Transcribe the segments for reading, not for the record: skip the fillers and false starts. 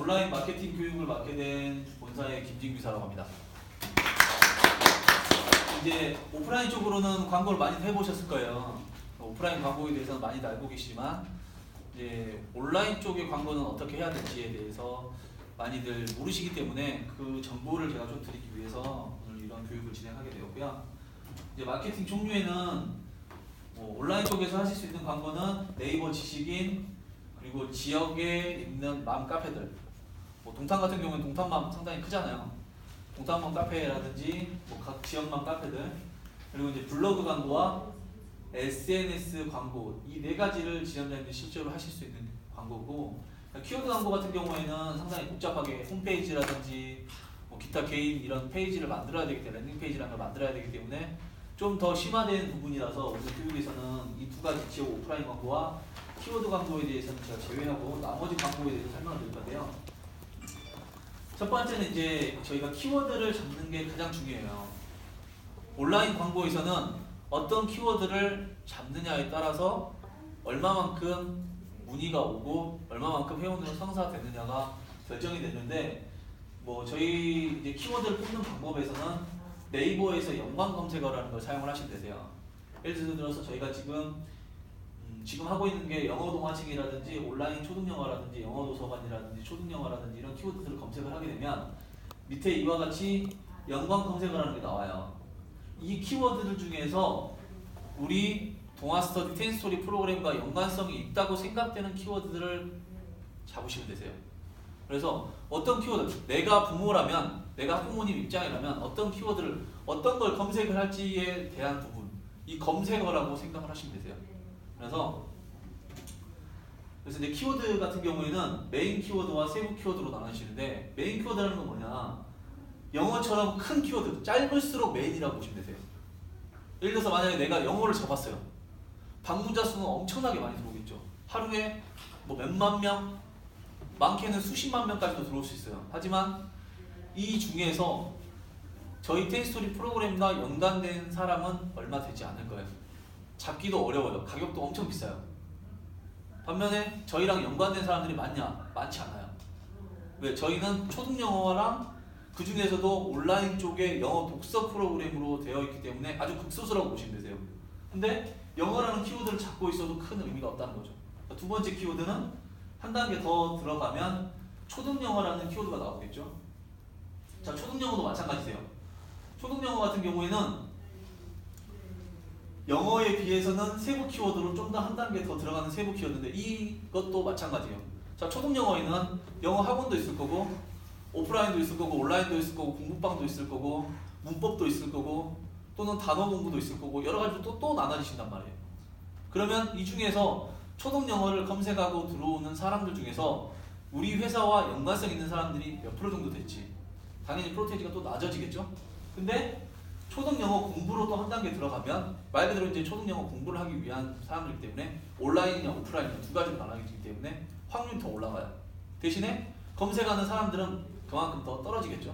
온라인 마케팅 교육을 맡게 된 본사의 김진규사라고 합니다. 이제 오프라인 쪽으로는 광고를 많이 해보셨을 거예요. 오프라인 광고에 대해서는 많이 알고 계시지만 이제 온라인 쪽의 광고는 어떻게 해야 될지에 대해서 많이들 모르시기 때문에 그 정보를 제가 좀 드리기 위해서 오늘 이런 교육을 진행하게 되었고요. 이제 마케팅 종류에는 온라인 쪽에서 하실 수 있는 광고는 네이버 지식인 그리고 지역에 있는 맘 카페들. 동탄 같은 경우는 동탄맘 상당히 크잖아요. 동탄맘 카페라든지 각 지역맘 카페들 그리고 이제 블로그 광고와 SNS 광고 이 네 가지를 지점장님들이 실제로 하실 수 있는 광고고 키워드 광고 같은 경우에는 상당히 복잡하게 홈페이지라든지 기타 개인 이런 페이지를 만들어야 되기 때문에 랜딩 페이지라는 걸 만들어야 되기 때문에 좀 더 심화된 부분이라서 오늘 교육에서는 이 두 가지 지역 오프라인 광고와 키워드 광고에 대해서는 제가 제외하고 나머지 광고에 대해서 설명을 드릴 건데요. 첫 번째는 이제 저희가 키워드를 잡는 게 가장 중요해요. 온라인 광고에서는 어떤 키워드를 잡느냐에 따라서 얼마만큼 문의가 오고 얼마만큼 회원으로 성사되느냐가 결정이 되는데 저희 이제 키워드를 뽑는 방법에서는 네이버에서 연관 검색어라는 걸 사용을 하시면 되세요. 예를 들어서 저희가 지금 하고 있는 게 영어 동화책이라든지 온라인 초등영어라든지 영어 도서관이라든지 초등영어라든지 이런 키워드들을 검색을 하게 되면 밑에 이와 같이 연관 검색어라는 게 나와요. 이 키워드들 중에서 우리 동아스터디 10스토리 프로그램과 연관성이 있다고 생각되는 키워드들을 잡으시면 되세요. 그래서 어떤 키워드, 내가 부모라면, 내가 학부모님 입장이라면 어떤 키워드를, 어떤 걸 검색을 할지에 대한 부분, 이 검색어라고 생각을 하시면 되세요. 그래서 이제 키워드 같은 경우에는 메인 키워드와 세부 키워드로 나누시는데 메인 키워드라는 건 뭐냐? 영어처럼 큰 키워드, 짧을수록 메인이라고 보시면 되세요. 예를 들어서 만약에 내가 영어를 잡았어요. 방문자 수는 엄청나게 많이 들어오겠죠. 하루에 몇만 명, 많게는 수십만 명까지도 들어올 수 있어요. 하지만 이 중에서 저희 10스토리 프로그램과 연관된 사람은 얼마 되지 않을 거예요. 잡기도 어려워요. 가격도 엄청 비싸요. 반면에 저희랑 연관된 사람들이 많냐? 많지 않아요. 왜? 저희는 초등영어랑 그 중에서도 온라인 쪽에 영어 독서 프로그램으로 되어 있기 때문에 아주 극소수라고 보시면 되세요. 근데 영어라는 키워드를 잡고 있어도 큰 의미가 없다는 거죠. 두 번째 키워드는 한 단계 더 들어가면 초등영어라는 키워드가 나오겠죠. 자, 초등영어도 마찬가지세요. 초등영어 같은 경우에는 영어에 비해서는 세부 키워드로 좀 더 한 단계 더 들어가는 세부 키워드인데 이것도 마찬가지예요. 자, 초등영어에는 영어 학원도 있을 거고 오프라인도 있을 거고 온라인도 있을 거고 공부방도 있을 거고 문법도 있을 거고 또는 단어 공부도 있을 거고 여러 가지로 또 나눠지신단 말이에요. 그러면 이 중에서 초등영어를 검색하고 들어오는 사람들 중에서 우리 회사와 연관성 있는 사람들이 몇 프로 정도 됐지? 당연히 프로테이지가 또 낮아지겠죠? 근데 초등영어 공부로 또 한 단계 들어가면 말 그대로 이제 초등영어 공부를 하기 위한 사람들이기 때문에 온라인이나 오프라인 두 가지로 나눠지기 때문에 확률이 더 올라가요. 대신에 검색하는 사람들은 그만큼 더 떨어지겠죠.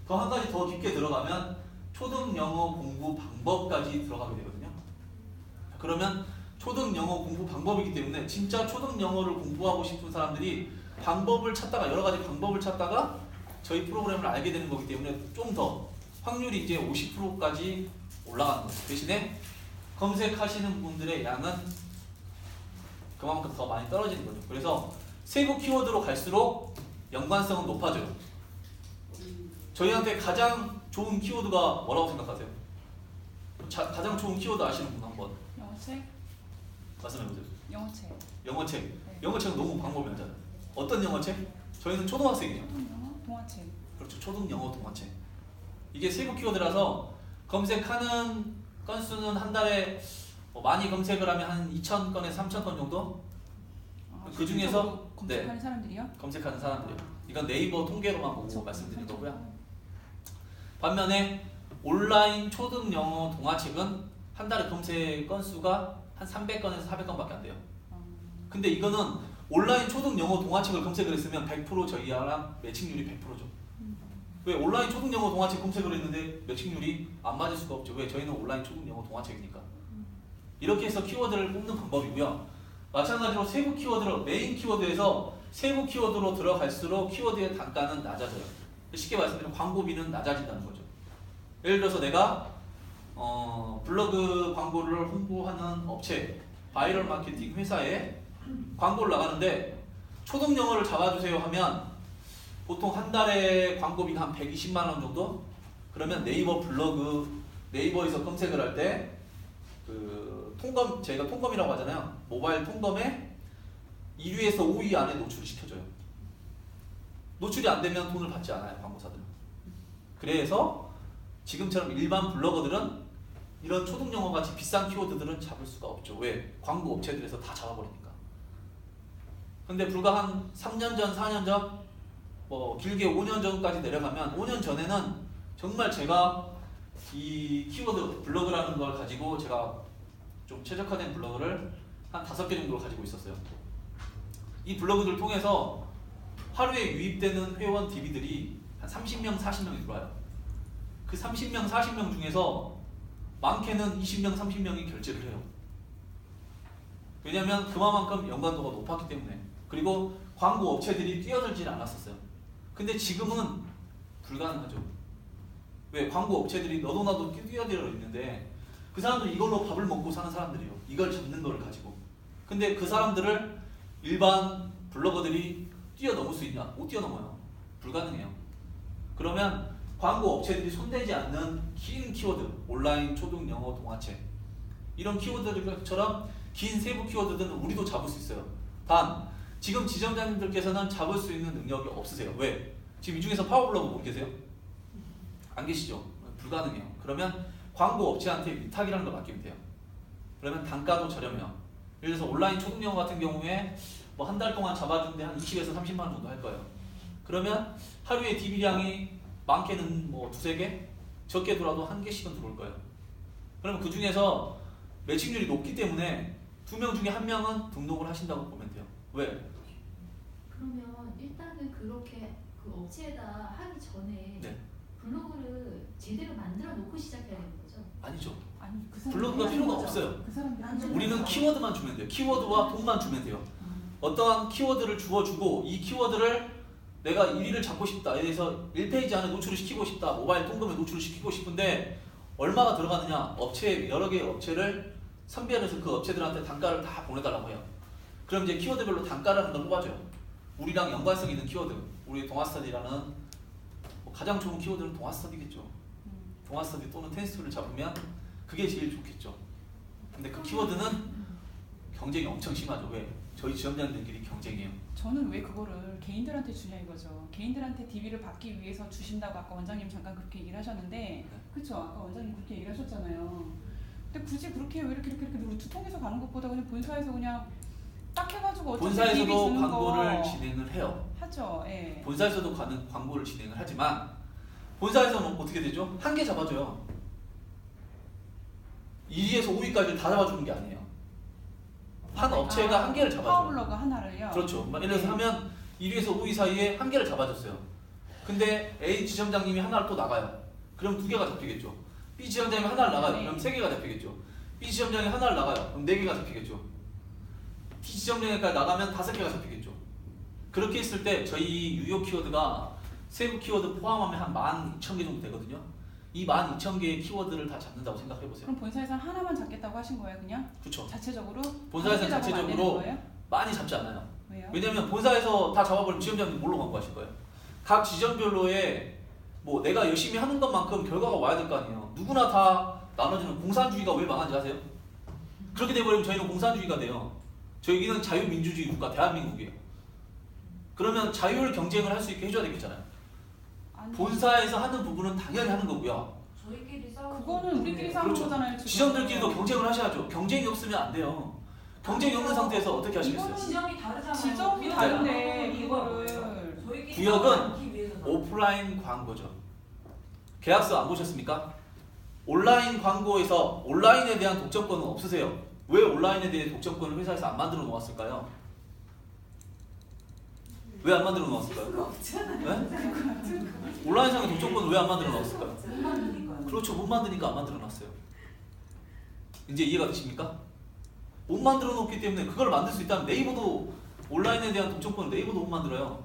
더 한 가지 더 깊게 들어가면 초등영어 공부 방법까지 들어가게 되거든요. 그러면 초등영어 공부 방법이기 때문에 진짜 초등영어를 공부하고 싶은 사람들이 방법을 찾다가 여러 가지 방법을 찾다가 저희 프로그램을 알게 되는 거기 때문에 좀 더 확률이 이제 50%까지 올라가는 거죠. 대신에 검색하시는 분들의 양은 그만큼 더 많이 떨어지는 거죠. 그래서 세부 키워드로 갈수록 연관성은 높아져요. 저희한테 가장 좋은 키워드가 뭐라고 생각하세요? 가장 좋은 키워드 아시는 분 한번 영어책? 말씀해보세요. 영어책. 영어책. 네. 영어책은 너무 방법이 많잖아요. 어떤 영어책? 저희는 초등학생이에요. 초등영어? 동화책. 그렇죠. 초등영어 동화책. 이게 세부 키워드라서 검색하는 건수는 한 달에 많이 검색을 하면 한 2,000건에서 3,000건 정도? 그 중에서 검색하는 사람들이요? 검색하는 사람들이요. 이건 네이버 통계로만 보고 말씀드린 거고요. 반면에 온라인 초등영어 동화책은 한 달에 검색 건수가 한 300건에서 400건밖에 안 돼요. 근데 이거는 온라인 초등영어 동화책을 검색을 했으면 100% 저희랑 매칭률이 100%죠. 왜? 온라인 초등영어 동화책 검색을 했는데 매칭률이 안 맞을 수가 없죠. 왜? 저희는 온라인 초등영어 동화책이니까. 이렇게 해서 키워드를 뽑는 방법이고요. 마찬가지로 세부 키워드로 메인 키워드에서 세부 키워드로 들어갈수록 키워드의 단가는 낮아져요. 쉽게 말씀드리면 광고비는 낮아진다는 거죠. 예를 들어서 내가 블로그 광고를 홍보하는 업체, 바이럴 마케팅 회사에 광고를 나가는데 초등 영어를 잡아주세요 하면 보통 한 달에 광고비가 한 120만 원 정도? 그러면 네이버 블로그, 네이버에서 검색을 할 때 그 통검, 제가 통검이라고 하잖아요. 모바일 통검에 1위에서 5위 안에 노출을 시켜줘요. 노출이 안 되면 돈을 받지 않아요, 광고사들은. 그래서 지금처럼 일반 블로거들은 이런 초등 영어 같이 비싼 키워드들은 잡을 수가 없죠. 왜? 광고 업체들에서 다 잡아버리니까. 근데 불과 한 3년 전, 4년 전, 뭐 길게 5년 전까지 내려가면 5년 전에는 정말 제가 이 키워드 블로그라는 걸 가지고 제가 좀 최적화된 블로그를 한 5개 정도 가지고 있었어요. 이 블로그들을 통해서 하루에 유입되는 회원 DB들이 한 30명, 40명이 들어와요. 그 30명, 40명 중에서 많게는 20명, 30명이 결제를 해요. 왜냐하면 그만큼 연관도가 높았기 때문에. 그리고 광고 업체들이 뛰어들질 않았었어요. 근데 지금은 불가능하죠. 왜? 광고 업체들이 너도 나도 뛰어들어 있는데 그 사람들 이걸로 밥을 먹고 사는 사람들이에요. 이걸 잡는 거를 가지고. 근데 그 사람들을 일반 블로거들이 뛰어넘을 수 있냐? 못 뛰어넘어요. 불가능해요. 그러면 광고 업체들이 손대지 않는 긴 키워드, 온라인, 초등 영어, 동화책 이런 키워드들처럼 긴 세부 키워드들은 우리도 잡을 수 있어요. 단 지금 지점장님들께서는 잡을 수 있는 능력이 없으세요. 왜? 지금 이 중에서 파워블로그 못 계세요? 안 계시죠? 불가능해요. 그러면 광고 업체한테 위탁이라는 걸 맡기면 돼요. 그러면 단가도 저렴해요. 예를 들어서 온라인 초등 영어 같은 경우에 뭐 한 달 동안 잡아주는데 한 20에서 30만 원 정도 할 거예요. 그러면 하루에 DB량이 많게는 뭐 2-3개? 적게 들어와도 1개씩은 들어올 거예요. 그러면 그 중에서 매칭률이 높기 때문에 2명 중에 1명은 등록을 하신다고 보면 돼요. 왜? 그러면 일단은 그렇게 그 업체에다 하기 전에 네. 블로그를 제대로 만들어 놓고 시작해야 되는 거죠? 아니죠. 아니 그 사람 블로그가 필요가 없어요. 그 사람들 우리는 키워드만 주면 돼요. 키워드와 돈만 주면 돼요. 어떠한 키워드를 주어주고 이 키워드를 내가 1위를 잡고 싶다. 그래서 1페이지 안에 노출을 시키고 싶다. 모바일 통금에 노출을 시키고 싶은데 얼마가 들어가느냐. 업체 여러 개의 업체를 선별해서 그 업체들한테 단가를 다 보내달라고 해요. 그럼 이제 키워드별로 단가라는 걸 뽑아줘요. 우리랑 연관성 있는 키워드. 우리 동아스터디라는 뭐 가장 좋은 키워드는 동아스터디겠죠. 동아스터디 또는 텐스투를 잡으면 그게 제일 좋겠죠. 근데 그 키워드는 경쟁이 엄청 심하죠. 왜? 저희 지원자들끼리 경쟁해요. 저는 왜 그거를 개인들한테 주냐 이거죠. 개인들한테 DB를 받기 위해서 주신다고 아까 원장님 잠깐 그렇게 얘기를 하셨는데 그쵸? 아까 원장님 그렇게 얘기를 하셨잖아요. 근데 굳이 그렇게 왜 이렇게 루트 통해서 가는 것보다 그냥 본사에서 그냥 딱 해가지고 어차피 DB 본사에서도 주는 광고를 거 진행을 해요. 하죠. 예. 본사에서도 광고를 진행을 하지만 본사에서는 어떻게 되죠? 한 개 잡아줘요. 2위에서 5위까지 다 잡아주는 게 아니에요. 한 업체가 한 개를 잡아줘요. 파워블로그 하나를요. 그렇죠. 예를 들어서 하면 1위에서 5위 사이에 한 개를 잡아줬어요. 근데 A 지점장님이 하나를 또 나가요. 그럼 2개가 잡히겠죠. B 지점장님이 하나를 나가요. 그럼 3개가 잡히겠죠. B 지점장이 하나를 나가요. 그럼 4개가 잡히겠죠. D 지점장까지 나가면 5개가 잡히겠죠. 그렇게 했을 때 저희 유효 키워드가 세부 키워드 포함하면 한 12,000개 정도 되거든요. 이 12,000개의 키워드를 다 잡는다고 생각해보세요. 그럼 본사에서 하나만 잡겠다고 하신 거예요, 그냥? 그렇죠. 자체적으로? 본사에서 다섯 개 잡으면 안 되는 자체적으로 거예요? 많이 잡지 않아요. 왜요? 왜냐면 본사에서 다 잡아버리면 지점장님 뭘로 광고하실 거예요? 각 지점별로의 뭐 내가 열심히 하는 것만큼 결과가 와야 될 거 아니에요. 누구나 다 나눠주는 공산주의가 왜 망한지 아세요? 그렇게 돼버리면 저희는 공산주의가 돼요. 저희는 자유민주주의 국가 대한민국이에요. 그러면 자율 경쟁을 할 수 있게 해줘야 되겠잖아요. 아니, 본사에서 하는 부분은 당연히 하는 거고요. 저희끼리 싸우는 그거는 우리끼리 싸우는 그렇죠. 거잖아요. 지금. 지점들끼리도 경쟁을 하셔야죠. 경쟁이 없으면 안 돼요. 경쟁이 없는 상태에서 어떻게 하시겠어요? 이거는 지점이 다르잖아요. 지점이 구역은 다른데 이거를 이거를 저희끼리 구역은 싸우지 않기 위해서는. 오프라인 광고죠. 계약서 안 보셨습니까? 온라인 광고에서 온라인에 대한 독점권은 없으세요. 왜 온라인에 대해 독점권을 회사에서 안 만들어 놓았을까요? 왜 안 만들어 놓았을까요? 네? 온라인상의 독점권을 왜 안 만들어 놓았을까요? 못 만드니까요. 그렇죠. 못 만드니까 안 만들어 놨어요. 이제 이해가 되십니까? 못 만들어 놓기 때문에 그걸 만들 수 있다면 네이버도 온라인에 대한 독점권을 네이버도 못 만들어요.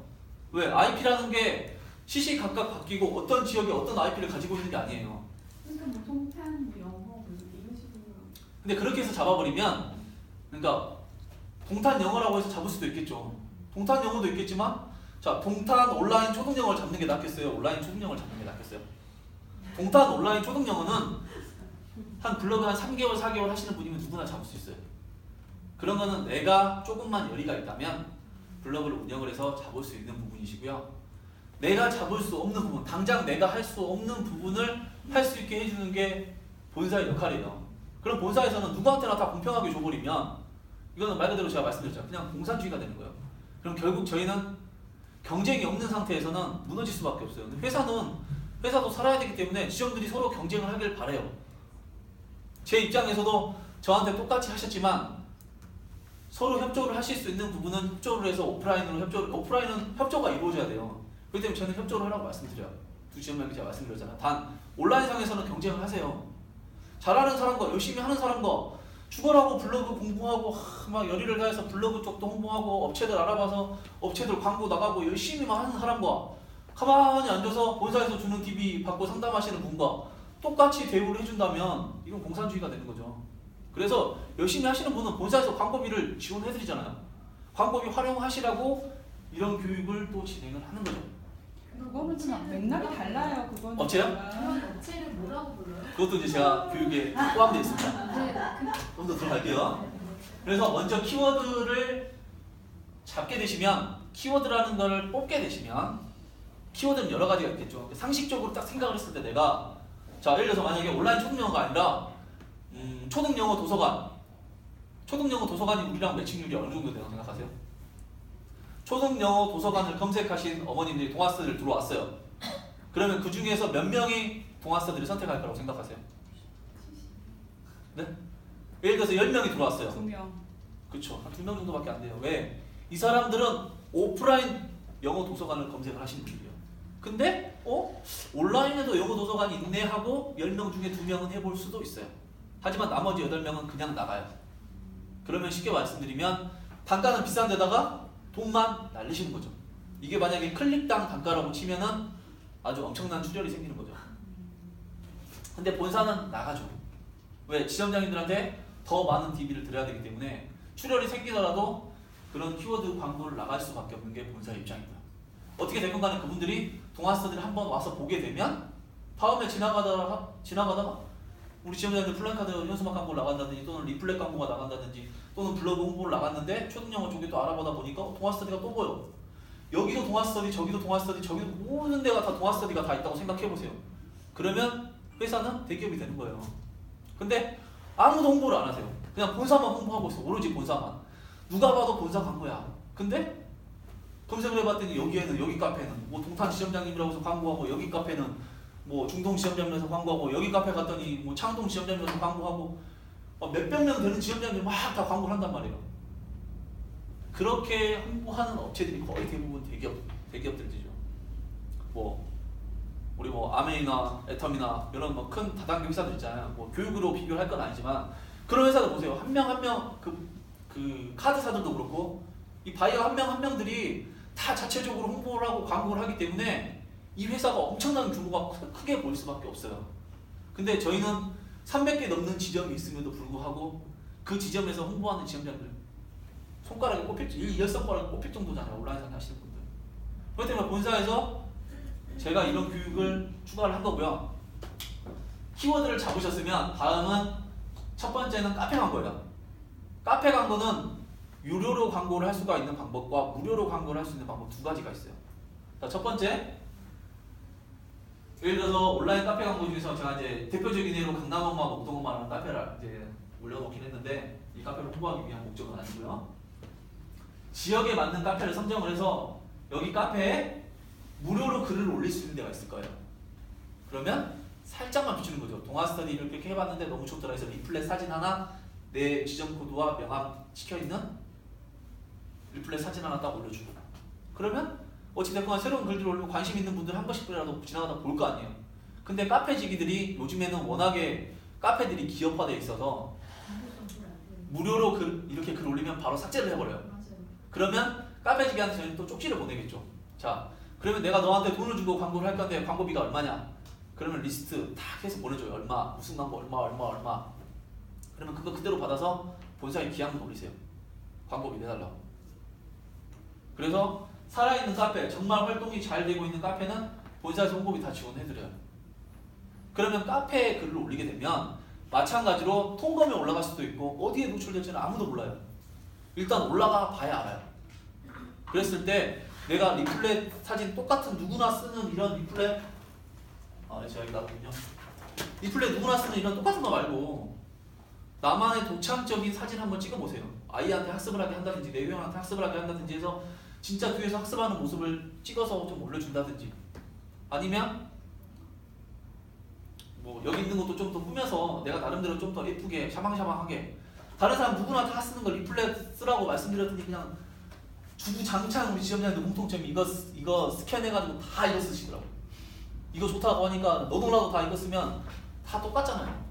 왜? IP라는 게 시시각각 바뀌고 어떤 지역에 어떤 IP를 가지고 있는 게 아니에요. 그러니까 뭐 동탄, 뭐 영어 뭐 이런 식으로. 근데 그렇게 해서 잡아버리면, 그러니까 동탄 영어라고 해서 잡을 수도 있겠죠. 동탄 영어도 있겠지만, 자, 동탄 온라인 초등 영어를 잡는 게 낫겠어요? 온라인 초등 영어를 잡는 게 낫겠어요? 동탄 온라인 초등 영어는 한 블로그 한 3개월, 4개월 하시는 분이면 누구나 잡을 수 있어요. 그런 거는 내가 조금만 여리가 있다면 블로그를 운영을 해서 잡을 수 있는 부분이시고요. 내가 잡을 수 없는 부분, 당장 내가 할 수 없는 부분을 할 수 있게 해주는 게 본사의 역할이에요. 그럼 본사에서는 누구한테나 다 공평하게 줘버리면 이거는 말 그대로 제가 말씀드렸죠. 그냥 공산주의가 되는 거예요. 그럼 결국 저희는 경쟁이 없는 상태에서는 무너질 수밖에 없어요. 근데 회사도 살아야 되기 때문에 지점들이 서로 경쟁을 하길 바래요. 제 입장에서도 저한테 똑같이 하셨지만 서로 협조를 하실 수 있는 부분은 협조를 해서 오프라인은 협조가 이루어져야 돼요. 그렇기 때문에 저는 협조를 하라고 말씀드려요. 두 지점장이 제가 말씀드렸잖아요. 단 온라인상에서는 경쟁을 하세요. 잘하는 사람과 열심히 하는 사람과 죽어라고 블로그 공부하고 막 열의를 다해서 블로그 쪽도 홍보하고 업체들 알아봐서 업체들 광고 나가고 열심히만 하는 사람과 가만히 앉아서 본사에서 주는 DB 받고 상담하시는 분과 똑같이 대우를 해준다면 이건 공산주의가 되는 거죠. 그래서 열심히 하시는 분은 본사에서 광고비를 지원해드리잖아요. 광고비 활용하시라고 이런 교육을 또 진행을 하는 거죠. 그거는 좀 맥락이 달라요. 그거는. 업체요? 그런 업체를 뭐라고 불러요? 그것도 이제 제가 교육에 포함되어 있습니다. 네, 좀 더 들어갈게요. 그래서 먼저 키워드를 잡게 되시면, 키워드라는 걸 뽑게 되시면, 키워드는 여러 가지가 있겠죠. 상식적으로 딱 생각을 했을 때 내가, 자, 예를 들어서 만약에 온라인 초등영어가 아니라 초등영어 도서관. 초등영어 도서관이 우리랑 매칭률이 어느 정도 되다고 생각하세요? 초등영어 도서관을 검색하신 어머님들이 동아스를 들어왔어요. 그러면 그 중에서 몇 명이 동아스들을 선택할 거라고 생각하세요? 네? 예를 들어서 10명이 들어왔어요. 2명. 그쵸. 한 2명 정도밖에 안 돼요. 왜? 이 사람들은 오프라인 영어 도서관을 검색을 하시는 분들이에요. 근데 온라인에도 영어 도서관이 있네 하고 10명 중에 2명은 해볼 수도 있어요. 하지만 나머지 8명은 그냥 나가요. 그러면 쉽게 말씀드리면 단가는 비싼 데다가 돈만 날리시는 거죠. 이게 만약에 클릭당 단가라고 치면은 아주 엄청난 출혈이 생기는 거죠. 근데 본사는 나가죠. 왜? 지점장님들한테 더 많은 DB를 드려야 되기 때문에 출혈이 생기더라도 그런 키워드 광고를 나갈 수밖에 없는 게 본사의 입장입니다. 어떻게 되건 간에 그분들이 동아스들이 한번 와서 보게 되면 다음에 지나가다가 우리 지점장님들 플랜카드 현수막 광고를 나간다든지 또는 리플렛 광고가 나간다든지 또는 블로그 홍보를 나갔는데 초등영어 쪽에 또 알아보다 보니까 동아스터디가 또 보여. 여기도 동아스터디, 저기도 동아스터디, 저기도 모든 데가 다 동아스터디가 다 있다고 생각해보세요. 그러면 회사는 대기업이 되는 거예요. 근데 아무도 홍보를 안 하세요. 그냥 본사만 홍보하고 있어. 오로지 본사만. 누가 봐도 본사 광고야. 근데 검색을 해봤더니 여기 카페는 뭐 동탄 지점장님이라고 해서 광고하고, 여기 카페는 뭐 중동 지점장님에서 광고하고, 여기 카페 갔더니 뭐 창동 지점장님에서 광고하고, 몇백 명 되는 지점장님이 막 다 광고를 한단 말이에요. 그렇게 홍보하는 업체들이 거의 대부분 대기업들이죠. 우리 아메이나 애텀이나 이런 큰 다단계 회사들 있잖아요. 교육으로 비교를 할 건 아니지만 그런 회사들 보세요. 한 명 한 명 그 카드사들도 그렇고 이 바이어 한 명 한 명들이 다 자체적으로 홍보를 하고 광고를 하기 때문에 이 회사가 엄청난 규모가 크게 보일 수밖에 없어요. 근데 저희는 300개 넘는 지점이 있음에도 불구하고 그 지점에서 홍보하는 지점장들 손가락에 꼽힐 10손가락에 꼽힐 정도잖아요. 온라인 상에 하시는 분들. 그렇기 때문에 본사에서 제가 이런 교육을 추가를 한 거고요. 키워드를 잡으셨으면 다음은 첫 번째는 카페 광고예요. 카페 광고는 유료로 광고를 할 수가 있는 방법과 무료로 광고를 할 수 있는 방법 두 가지가 있어요. 자, 첫 번째, 예를 들어서 온라인 카페 광고 중에서 제가 이제 대표적인 예로 강남엄마, 목동엄마라는 카페를 이제 올려놓긴 했는데 이 카페를 홍보하기 위한 목적은 아니고요. 지역에 맞는 카페를 선정을 해서 여기 카페에 무료로 글을 올릴 수 있는 데가 있을 거예요. 그러면 살짝만 비추는 거죠. 동아스터디 이렇게 해봤는데 너무 좋더라 해서 리플렛 사진 하나, 내 지점 코드와 명함 찍혀있는 리플렛 사진 하나 딱 올려주고, 그러면 어찌됐거나 새로운 글들을 올리면 관심 있는 분들 한 번씩이라도 지나가다 볼 거 아니에요. 근데 카페지기들이 요즘에는 워낙에 카페들이 기업화되어 있어서 무료로 이렇게 글 올리면 바로 삭제를 해버려요. 맞아요. 그러면 카페지기한테 저희는 또 쪽지를 보내겠죠. 자, 그러면 내가 너한테 돈을 주고 광고를 할 건데 광고비가 얼마냐? 그러면 리스트 딱 해서 보내줘요. 얼마, 무슨 광고 얼마. 그러면 그거 그대로 받아서 본사에 기한금 올리세요. 광고비 내달라고. 그래서 살아있는 카페, 정말 활동이 잘 되고 있는 카페는 본사에서 홍보비 다 지원해드려요. 그러면 카페에 글을 올리게 되면 마찬가지로 통검에 올라갈 수도 있고 어디에 노출될지는 아무도 몰라요. 일단 올라가 봐야 알아요. 그랬을 때 내가 리플렛 사진 똑같은 누구나 쓰는 이런 리플렛 제가 여기 놔뒀군요. 리플렛 누구나 쓰는 이런 똑같은 거 말고 나만의 독창적인 사진 한번 찍어보세요. 아이한테 학습을 하게 한다든지 내 회원한테 학습을 하게 한다든지 해서 진짜 뒤에서 학습하는 모습을 찍어서 좀 올려준다든지 아니면 뭐 여기 있는 것도 좀 더 꾸며서 내가 나름대로 좀 더 예쁘게 샤방샤방하게 다른 사람 누구나 다 쓰는 거 리플렛 쓰라고 말씀드렸더니 그냥 주구장창 우리 지점장님들 공통점이 이거 스캔해가지고 다 이거 쓰시더라고요. 이거 좋다고 하니까 너도나도 다 이거 쓰면 다 똑같잖아요.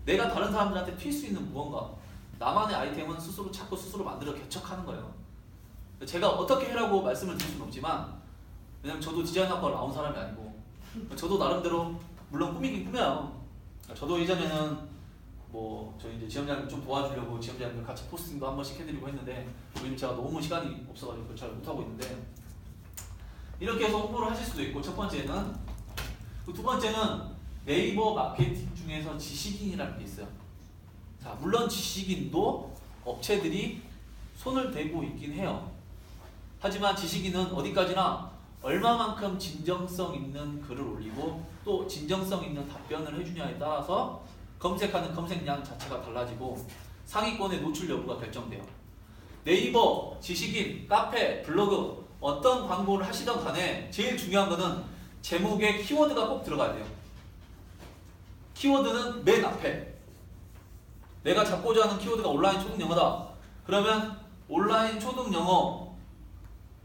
내가 다른 사람들한테 튈 수 있는 무언가 나만의 아이템은 스스로 찾고 스스로 만들어 개척하는 거예요. 제가 어떻게 해라고 말씀을 드릴 수는 없지만 왜냐면 저도 디자인학과를 나온 사람이 아니고 저도 나름대로 물론 꾸미긴 꾸며요. 저도 예전에는 뭐 저희 이제 지점장님 좀 도와주려고 지점장님들 같이 포스팅도 한 번씩 해드리고 했는데 요즘 제가 너무 시간이 없어가지고 잘 못하고 있는데 이렇게 해서 홍보를 하실 수도 있고 첫 번째는 두 번째는 네이버 마케팅 중에서 지식인이라는 게 있어요. 자, 물론 지식인도 업체들이 손을 대고 있긴 해요. 하지만 지식인은 어디까지나 얼마만큼 진정성 있는 글을 올리고 또 진정성 있는 답변을 해주냐에 따라서 검색하는 검색량 자체가 달라지고 상위권의 노출 여부가 결정돼요. 네이버, 지식인, 카페, 블로그 어떤 광고를 하시던 간에 제일 중요한 거는 제목에 키워드가 꼭 들어가야 돼요. 키워드는 맨 앞에 내가 잡고자 하는 키워드가 온라인 초등 영어다. 그러면 온라인 초등 영어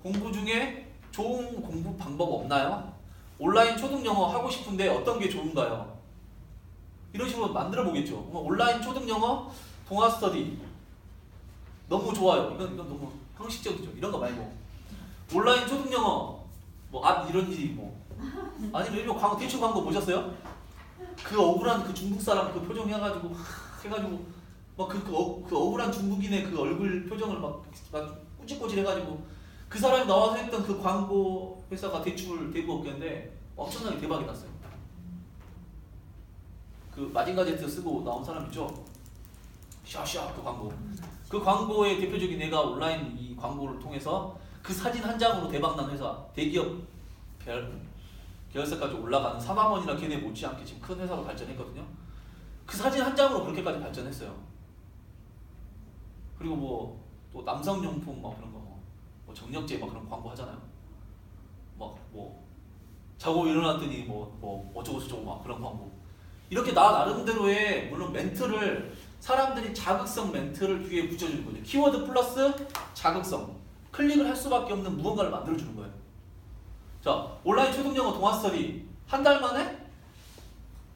공부 중에 좋은 공부 방법 없나요? 온라인 초등 영어 하고 싶은데 어떤 게 좋은가요? 이런 식으로 만들어 보겠죠. 온라인 초등 영어 동화 스터디 너무 좋아요. 이건 너무 형식적이죠. 이런 거 말고 온라인 초등 영어 뭐 이런지 뭐 아니면 일본 광고 대출 광고 보셨어요? 그 억울한 그 중국 사람 그 표정 해가지고 막 그 억울한 중국인의 그 얼굴 표정을 막 꾸질꾸질 해가지고 그 사람이 나와서 했던 그 광고 회사가 대출 대부업계인데 엄청나게 대박이 났어요. 그 마징가 제트 쓰고 나온 사람 있죠? 샤샤 그 광고. 그 광고의 대표적인 애가 온라인 이 광고를 통해서 그 사진 한 장으로 대박난 회사 대기업 계열사까지 올라가는 사망원이나 걔네 못지않게 지금 큰 회사로 발전했거든요. 그 사진 한 장으로 그렇게까지 발전했어요. 그리고 뭐 또 남성용품 막 그런 거, 뭐 정력제 막 그런 광고 하잖아요. 막 뭐 자고 일어났더니 뭐 어쩌고 저쩌고 막 그런 광고. 이렇게 나 나름대로의 물론 멘트를 사람들이 자극성 멘트를 뒤에 붙여주는 거죠. 키워드 플러스 자극성. 클릭을 할 수밖에 없는 무언가를 만들어주는 거예요. 자, 온라인 초등영어 동화 스터디 한 달 만에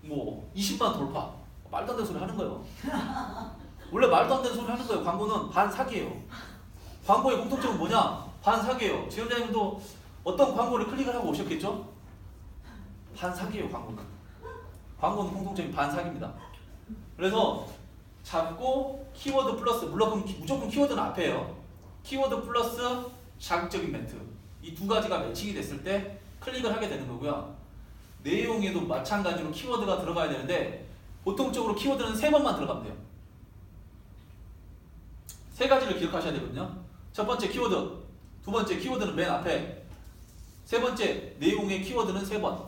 뭐 20만 돌파. 말도 안 되는 소리 하는 거예요. 원래 말도 안 되는 소리 하는 거예요. 광고는 반 사기예요. 광고의 공통점은 뭐냐? 반 사기예요. 지원자님도 어떤 광고를 클릭을 하고 오셨겠죠? 반 사기예요. 광고는 공통점이 반 사기입니다. 그래서 잡고 키워드 플러스 물론 무조건 키워드는 앞에요. 키워드 플러스 자극적인 멘트 이 두 가지가 매칭이 됐을 때 클릭을 하게 되는 거고요. 내용에도 마찬가지로 키워드가 들어가야 되는데 보통적으로 키워드는 3번만 들어가면 돼요. 3가지를 기억하셔야 되거든요. 첫 번째 키워드, 두 번째 키워드는 맨 앞에, 세 번째 내용의 키워드는 3번.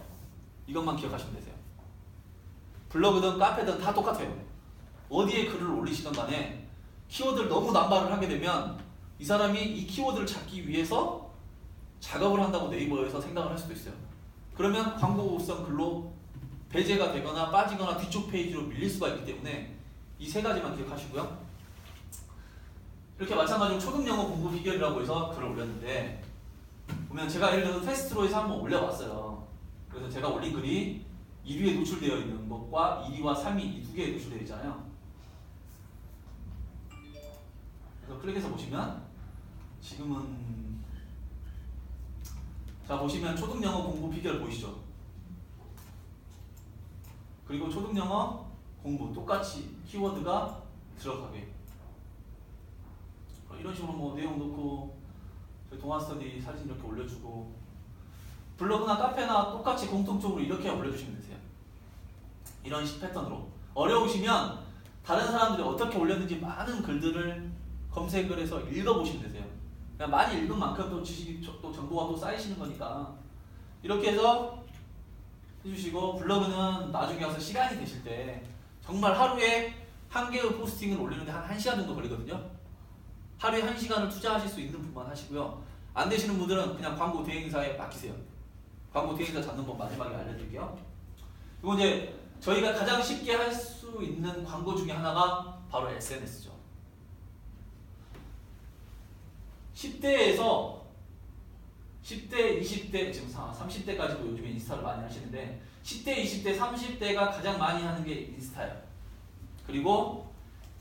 이것만 기억하시면 되세요. 블로그든 카페든 다 똑같아요. 어디에 글을 올리시든 간에 키워드를 너무 남발을 하게 되면 이 사람이 이 키워드를 찾기 위해서 작업을 한다고 네이버에서 생각을 할 수도 있어요. 그러면 광고성 글로 배제가 되거나 빠지거나 뒤쪽 페이지로 밀릴 수가 있기 때문에 이 3가지만 기억하시고요. 이렇게 마찬가지로 초등영어 공부 비결이라고 해서 글을 올렸는데 보면 제가 예를 들어서 테스트로 해서 한번 올려봤어요. 그래서 제가 올린 글이 1위에 노출되어 있는 것과 1위와 3위 이 2개에 노출되어 있잖아요. 그래서 클릭해서 보시면 지금은 자 보시면 초등영어 공부 비결 보이시죠? 그리고 초등영어 공부 똑같이 키워드가 들어가게 이런 식으로 뭐 내용 넣고 저희 동아스터디 사진 이렇게 올려주고 블로그나 카페나 똑같이 공통적으로 이렇게 올려주시면 되세요. 이런 식 패턴으로 어려우시면 다른 사람들이 어떻게 올렸는지 많은 글들을 검색을 해서 읽어보시면 되세요. 그냥 많이 읽은 만큼 또 지식이 또 정보가 또 쌓이시는 거니까 이렇게 해서 해주시고 블로그는 나중에 와서 시간이 되실 때 정말 하루에 한 개의 포스팅을 올리는데 한 1시간 정도 걸리거든요. 하루에 1시간을 투자하실 수 있는 분만 하시고요. 안 되시는 분들은 그냥 광고 대행사에 맡기세요. 광고 대행사 잡는 법 마지막에 알려드릴게요. 그리고 이제 저희가 가장 쉽게 할 수 있는 광고 중에 하나가 바로 SNS죠. 10대에서 10대, 20대, 지금 30대까지도 요즘에 인스타를 많이 하시는데 10대, 20대, 30대가 가장 많이 하는 게 인스타예요. 그리고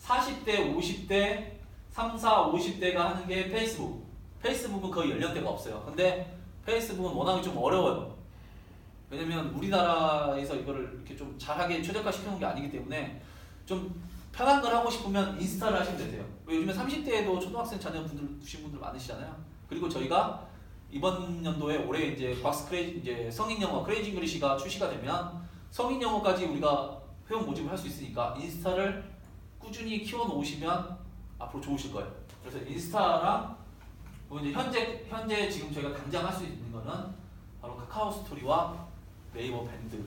40대, 50대, 3, 4, 50대가 하는 게 페이스북. 페이스북은 거의 연령대가 없어요. 근데 페이스북은 워낙에 좀 어려워요. 왜냐면 우리나라에서 이거를 이렇게 좀 잘하게 최적화 시켜놓은 게 아니기 때문에 좀 편한 걸 하고 싶으면 인스타를 하시면 되세요. 요즘에 30대에도 초등학생 자녀분들 두신 분들 많으시잖아요. 그리고 저희가 이번 연도에 올해 이제 이제 성인 영어 크레이지 잉글리시가 출시가 되면 성인 영어까지 우리가 회원 모집을 할 수 있으니까 인스타를 꾸준히 키워 놓으시면 앞으로 좋으실 거예요. 그래서 인스타랑 이제 현재 지금 저희가 당장 할 수 있는 거는 바로 카카오 스토리와 네이버 밴드.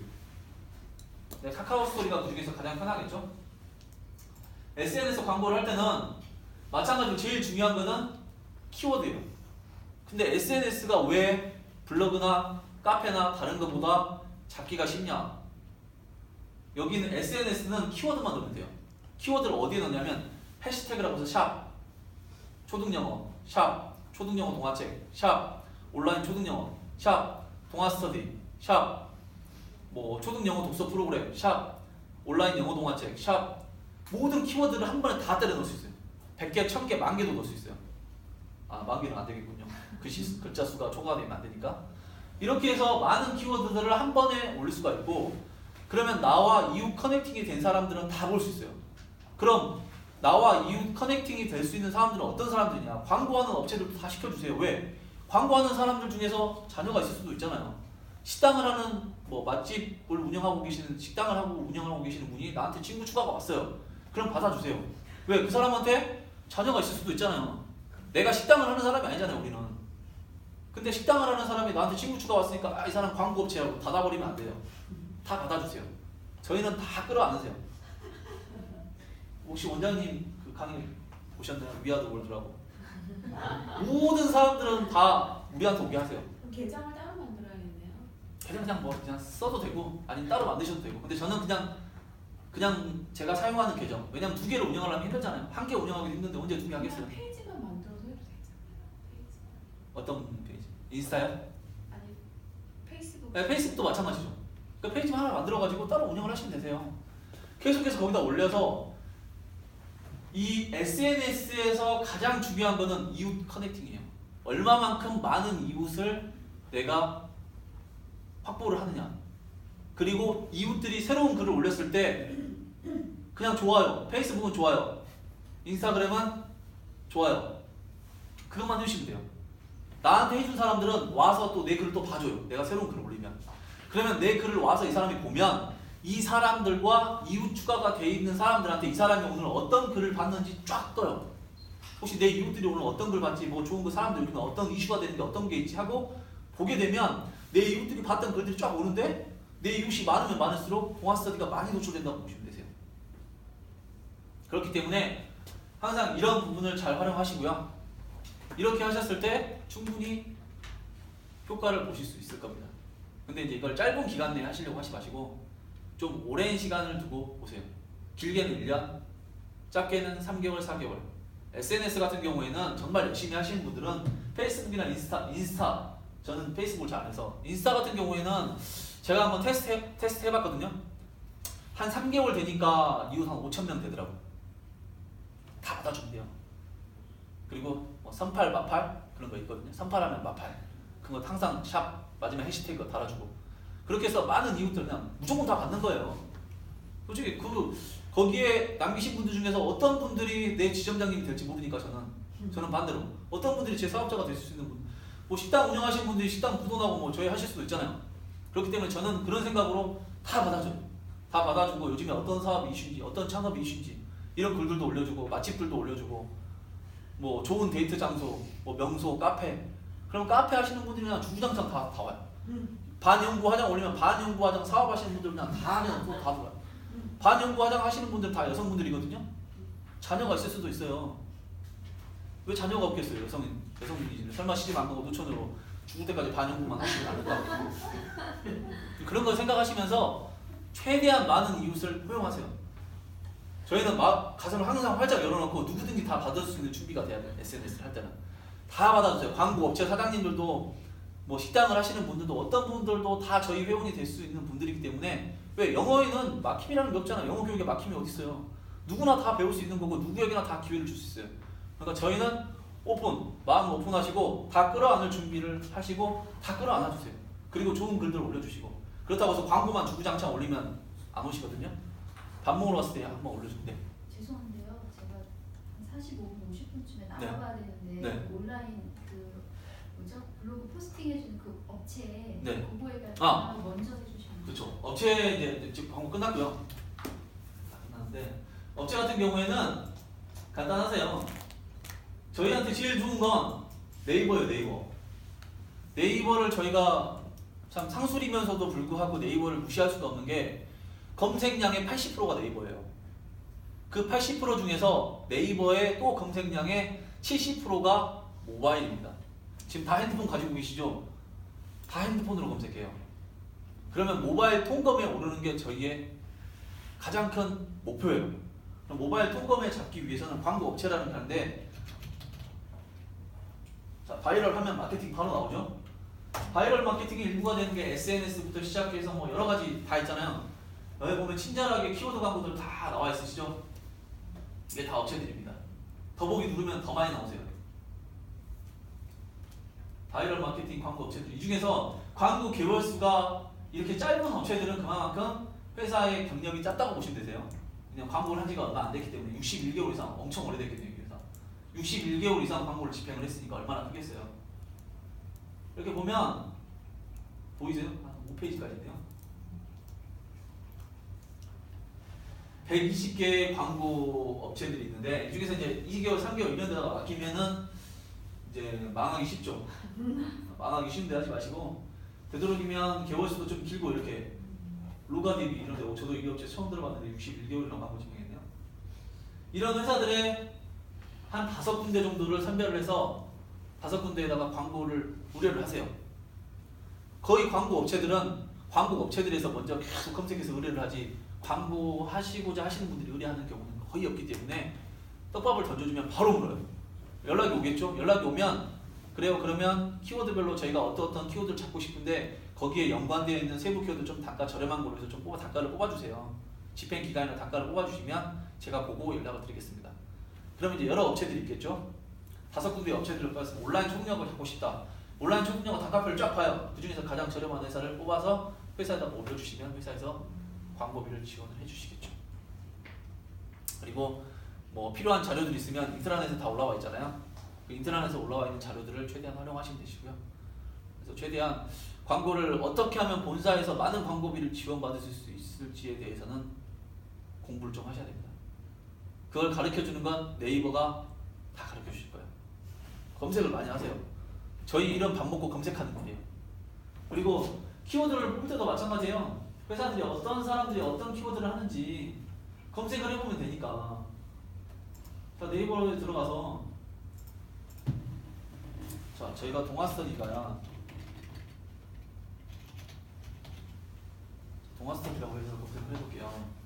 네, 카카오 스토리가 그 중에서 가장 편하겠죠? SNS 광고를 할 때는 마찬가지로 제일 중요한 거는 키워드예요. 근데 SNS가 왜 블로그나 카페나 다른 것보다 잡기가 쉽냐? 여기는 SNS는 키워드만 넣으면 돼요. 키워드를 어디에 넣냐면 해시태그라고 해서 샵 초등영어, 샵 초등영어 동화책, 샵 온라인 초등영어, 샵 동아스터디, 샵 뭐 초등영어 독서 프로그램, 샵 온라인 영어 동화책, 샵 모든 키워드를 한 번에 다 때려 넣을 수 있어요. 100개, 1000개, 10,000개도 넣을 수 있어요. 아, 10,000개는 안 되겠군요. 글자 수가 초과되면 안 되니까. 이렇게 해서 많은 키워드들을 한 번에 올릴 수가 있고, 그러면 나와 이웃 커넥팅이 된 사람들은 다 볼 수 있어요. 그럼 나와 이웃 커넥팅이 될 수 있는 사람들은 어떤 사람들이냐? 광고하는 업체들도 다 시켜주세요. 왜? 광고하는 사람들 중에서 자녀가 있을 수도 있잖아요. 식당을 하는 뭐 맛집을 운영하고 계시는 식당을 하고 운영하고 계시는 분이 나한테 친구 추가가 왔어요. 그럼 받아주세요. 왜? 그 사람한테 자녀가 있을 수도 있잖아요. 내가 식당을 하는 사람이 아니잖아요, 우리는. 근데 식당을 하는 사람이 나한테 친구 추가 왔으니까 이 사람 광고업체하고 닫아버리면 안 돼요. 다 받아주세요. 저희는 다 끌어안으세요. 혹시 원장님 그 강의 보셨나요? 위아더 월드라고. 모든 사람들은 다 우리한테 오게 하세요. 그럼 계정을 따로 만들어야겠네요. 계정 그냥 뭐 그냥 써도 되고 아니면 따로 만드셔도 되고. 근데 저는 그냥 제가 사용하는 계정. 왜냐면 2개를 운영하려면 힘들잖아요. 한 개 운영하기 힘든데 언제 2개 하겠어요? 그냥 페이지만 만들어서 해도 되잖아요. 페이지. 어떤 페이지? 인스타요? 아니 페이스북. 네, 페이스북도 마찬가지죠. 그 페이지만 하나 만들어가지고 따로 운영을 하시면 되세요. 계속해서 거기다 올려서 이 SNS에서 가장 중요한 거는 이웃 커넥팅이에요. 얼마만큼 많은 이웃을 내가 확보를 하느냐. 그리고 이웃들이 새로운 글을 올렸을 때 그냥 좋아요. 페이스북은 좋아요. 인스타그램은 좋아요. 그것만 해주시면 돼요. 나한테 해준 사람들은 와서 또 내 글을 또 봐줘요. 내가 새로운 글을 올리면. 그러면 내 글을 와서 이 사람이 보면 이 사람들과 이웃 추가가 돼 있는 사람들한테 이 사람이 오늘 어떤 글을 봤는지 쫙 떠요. 혹시 내 이웃들이 오늘 어떤 글 봤지, 뭐 좋은 거 사람들이 요즘에 어떤 이슈가 되는데 어떤 게 있지 하고 보게 되면 내 이웃들이 봤던 글들이 쫙 오는데 내 이웃이 많으면 많을수록 동아스터디가 많이 노출된다고 보시면 되세요. 그렇기 때문에 항상 이런 부분을 잘 활용하시고요. 이렇게 하셨을 때 충분히 효과를 보실 수 있을 겁니다. 근데 이제 이걸 짧은 기간 내에 하시려고 하지 마시고 좀 오랜 시간을 두고 보세요. 길게는 1년, 짧게는 3개월, 4개월. SNS 같은 경우에는 정말 열심히 하시는 분들은 페이스북이나 인스타 저는 페이스북을 잘 안 해서 인스타 같은 경우에는 제가 한번 테스트 해봤거든요. 한 3개월 되니까 이웃 한 5,000명 되더라고요. 다 받아준대요. 그리고 38 마팔 그런 거 있거든요. 38하면 마팔. 그거 항상 샵 마지막 해시태그 달아주고 그렇게 해서 많은 이웃들 그냥 무조건 다 받는 거예요. 솔직히 거기에 남기신 분들 중에서 어떤 분들이 내 지점장님이 될지 모르니까 저는 반대로 어떤 분들이 제 사업자가 될 수 있는 분, 뭐 식당 운영하시는 분들이 식당 부도나고 뭐 저희 하실 수도 있잖아요. 그렇기 때문에 저는 그런 생각으로 다 받아줘요. 다 받아주고 요즘에 어떤 사업이 이슈인지 어떤 창업이 이슈인지 이런 글들도 올려주고 맛집들도 올려주고 뭐 좋은 데이트 장소, 뭐 명소, 카페. 그럼 카페 하시는 분들이 그냥 주구장창 다 와요. 반영구 화장 올리면 반영구 화장 사업하시는 분들 그냥 다 들어와요. 반영구 화장 하시는 분들 다 여성분들이거든요. 자녀가 있을 수도 있어요. 왜 자녀가 없겠어요? 여성분이지. 설마 시집 안 가고 노천으로 죽을 때까지 반영구만 하시면 안 된다고. 그런 걸 생각하시면서 최대한 많은 이웃을 포용하세요. 저희는 가슴을 항상 활짝 열어놓고 누구든지 다 받을 수 있는 준비가 돼야 돼요. SNS를 할 때는 다 받아주세요. 광고 업체 사장님들도 뭐 식당을 하시는 분들도 어떤 분들도 다 저희 회원이 될 수 있는 분들이기 때문에 왜 영어에는 막힘이라는 게 없잖아요. 영어 교육에 막힘이 어디 있어요? 누구나 다 배울 수 있는 거고 누구에게나 다 기회를 줄 수 있어요. 그러니까 저희는 마음 오픈하시고 다 끌어안을 준비를 하시고 다 끌어안아 주세요. 그리고 좋은 글들 올려주시고 그렇다고 해서 광고만 주구장창 올리면 안 오시거든요. 밥 먹으러 갔을 때 한번 올려주는데. 죄송한데요. 제가 한 45분 50분쯤에 나가봐야 되는데 네. 온라인 블로그 포스팅해주는 그 업체 네. 그거에 대한 아. 먼저 해주시면 그렇죠. 업체 이제 지금 광고 끝났고요. 끝났는데 업체 같은 경우에는 간단하세요. 저희한테 제일 좋은 건 네이버예요. 네이버를 저희가 참 상술이면서도 불구하고 네이버를 무시할 수가 없는 게 검색량의 80%가 네이버예요. 그 80% 중에서 네이버의 또 검색량의 70%가 모바일입니다. 지금 다 핸드폰 가지고 계시죠? 다 핸드폰으로 검색해요. 그러면 모바일 통검에 오르는 게 저희의 가장 큰 목표예요. 그럼 모바일 통검에 잡기 위해서는 광고 업체라는 게 하는데 자, 바이럴 하면 마케팅 바로 나오죠? 바이럴 마케팅의 일부가 되는 게 SNS부터 시작해서 뭐 여러 가지 다 있잖아요. 여기 보면 친절하게 키워드 광고들 다 나와 있으시죠? 이게 다 업체들입니다. 더보기 누르면 더 많이 나오세요. 바이럴 마케팅 광고 업체들. 이 중에서 광고 개월 수가 이렇게 짧은 업체들은 그만큼 회사의 경력이 짧다고 보시면 되세요. 그냥 광고를 한 지가 얼마 안 됐기 때문에 61개월 이상 엄청 오래됐거든요. 그래서 61개월 이상 광고를 집행을 했으니까 얼마나 크겠어요. 이렇게 보면 보이세요? 한 5페이지까지인데요. 120개의 광고 업체들이 있는데 이 중에서 이제 2개월, 3개월, 1년 되다가 맡기면은 이제 망하기 쉽죠. 망하기 쉬운데 하지 마시고 되도록이면 개월 수도 좀 길고 이렇게 로가디비 이런 데 저도 이 업체 처음 들어봤는데 61개월이나 광고 집행했네요. 이런 회사들의 한 5군데 정도를 선별을 해서 5군데에다가 광고를 우려를 하세요. 거의 광고 업체들은 광고 업체들에서 먼저 계속 검색해서 의뢰를 하지 광고 하시고자 하시는 분들이 의뢰하는 경우는 거의 없기 때문에 떡밥을 던져주면 바로 물어요. 연락이 오겠죠? 연락이 오면 그래요. 그러면 키워드별로 저희가 어떤 키워드를 찾고 싶은데 거기에 연관되어 있는 세부 키워드 좀 단가 저렴한 걸로 해서 좀 단가를 뽑아주세요. 집행 기간이나 단가를 뽑아주시면 제가 보고 연락을 드리겠습니다. 그러면 이제 여러 업체들이 있겠죠? 5군데 업체들을 뽑아서 온라인 총력을 하고 싶다. 온라인 총력은 단가표를 쫙 봐요. 그 중에서 가장 저렴한 회사를 뽑아서 회사에다 올려주시면 회사에서 광고비를 지원을 해주시겠죠. 그리고 뭐 필요한 자료들 있으면 인트라넷에 다 올라와 있잖아요. 그 인트라넷에 올라와 있는 자료들을 최대한 활용하시면 되시고요. 그래서 최대한 광고를 어떻게 하면 본사에서 많은 광고비를 지원받을 수 있을지에 대해서는 공부를 좀 하셔야 됩니다. 그걸 가르쳐주는 건 네이버가 다 가르쳐 주실 거예요. 검색을 많이 하세요. 저희 이런 밥 먹고 검색하는 거예요. 그리고 키워드를 뽑을 때도 마찬가지예요. 회사들이 어떤 사람들이 어떤 키워드를 하는지 검색을 해보면 되니까. 자, 네이버에 들어가서 자, 저희가 동아스터디가요. 동아스터디라고 해서 검색을 해볼게요.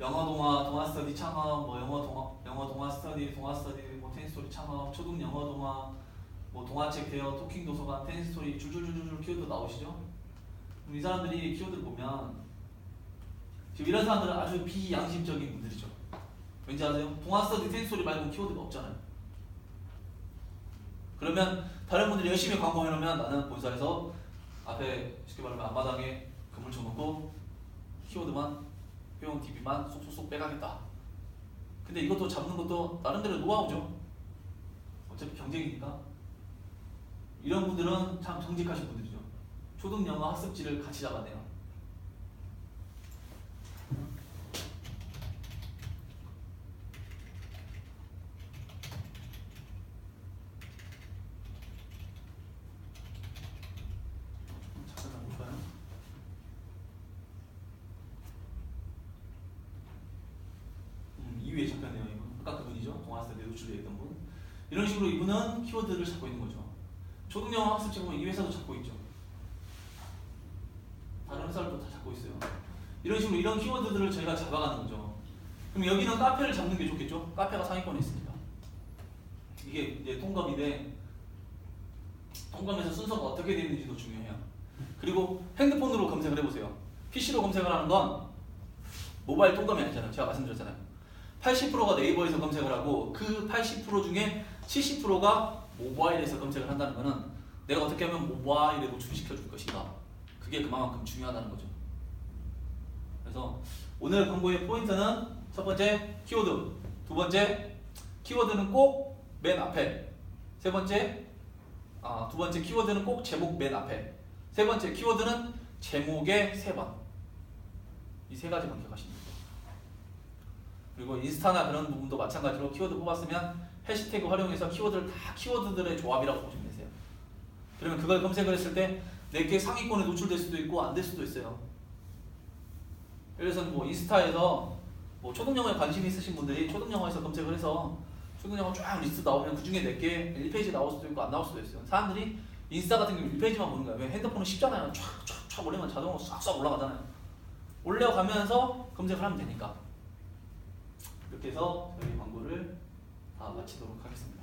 영어 동화, 동아스터디 창업, 뭐 영어 동아스터디, 뭐 텐스토리 창업, 초등 영어 동화, 뭐 동화책 대여, 토킹 도서관, 텐스토리 줄줄줄줄 키워드 나오시죠? 이 사람들이 키워드를 보면 지금 이런 사람들은 아주 비양심적인 분들이죠. 왠지 아세요? 동아스터디, 텐스토리 말고 키워드가 없잖아요. 그러면 다른 분들이 열심히 광고해놓으면 나는 본사에서 앞에 쉽게 말하면 앞마당에 그물 쳐놓고 키워드만 회원 DB만 쏙쏙쏙 빼가겠다. 근데 이것도 잡는 것도 나름대로 노하우죠. 어차피 경쟁이니까. 이런 분들은 참 정직하신 분들이죠. 초등영어 학습지를 같이 잡아내요. 잠깐 볼까요? 이위에 잡혔네요. 이분 아까 그분이죠. 동아시아 내 노출되어 있던 분. 이런 식으로 이분은 키워드를 잡고 있는 거죠. 초등영어 학습지 보면 이 회사도 잡고 있죠. 다른 회사들도 다 잡고 있어요. 이런 식으로 이런 키워드들을 저희가 잡아가는 거죠. 그럼 여기는 카페를 잡는 게 좋겠죠? 카페가 상위권에 있으니까. 이게 이제 통감인데 통감에서 순서가 어떻게 되는지도 중요해요. 그리고 핸드폰으로 검색을 해보세요. PC로 검색을 하는 건 모바일 통감이 아니잖아요. 제가 말씀드렸잖아요. 80%가 네이버에서 검색을 하고 그 80% 중에 70%가 모바일에서 검색을 한다는 것은 내가 어떻게 하면 모바일에 노출시켜 줄 것인가, 그게 그만큼 중요하다는 거죠. 그래서 오늘 광고의 포인트는 첫 번째 키워드, 두 번째 키워드는 꼭 맨 앞에, 세 번째 두 번째 키워드는 꼭 제목 맨 앞에, 세 번째 키워드는 제목의 3번. 이 3가지만 기억하시면 됩니다. 그리고 인스타나 그런 부분도 마찬가지로 키워드 뽑았으면 해시태그 활용해서 키워드를 다 키워드들의 조합이라고 보시면 되세요. 그러면 그걸 검색을 했을 때 내게 상위권에 노출될 수도 있고 안 될 수도 있어요. 예를 들어서 뭐 인스타에서 뭐 초등영어에 관심 있으신 분들이 초등영어에서 검색을 해서 초등영어 쫙 리스트 나오면 그 중에 내게 1페이지 나올 수도 있고 안 나올 수도 있어요. 사람들이 인스타 같은 경우 1페이지만 보는 거예요. 왜? 핸드폰은 쉽잖아요. 쫙쫙쫙 올리면 자동으로 싹싹 올라가잖아요. 올려가면서 검색을 하면 되니까. 이렇게 해서 저희 광고를 다 마치도록 하겠습니다.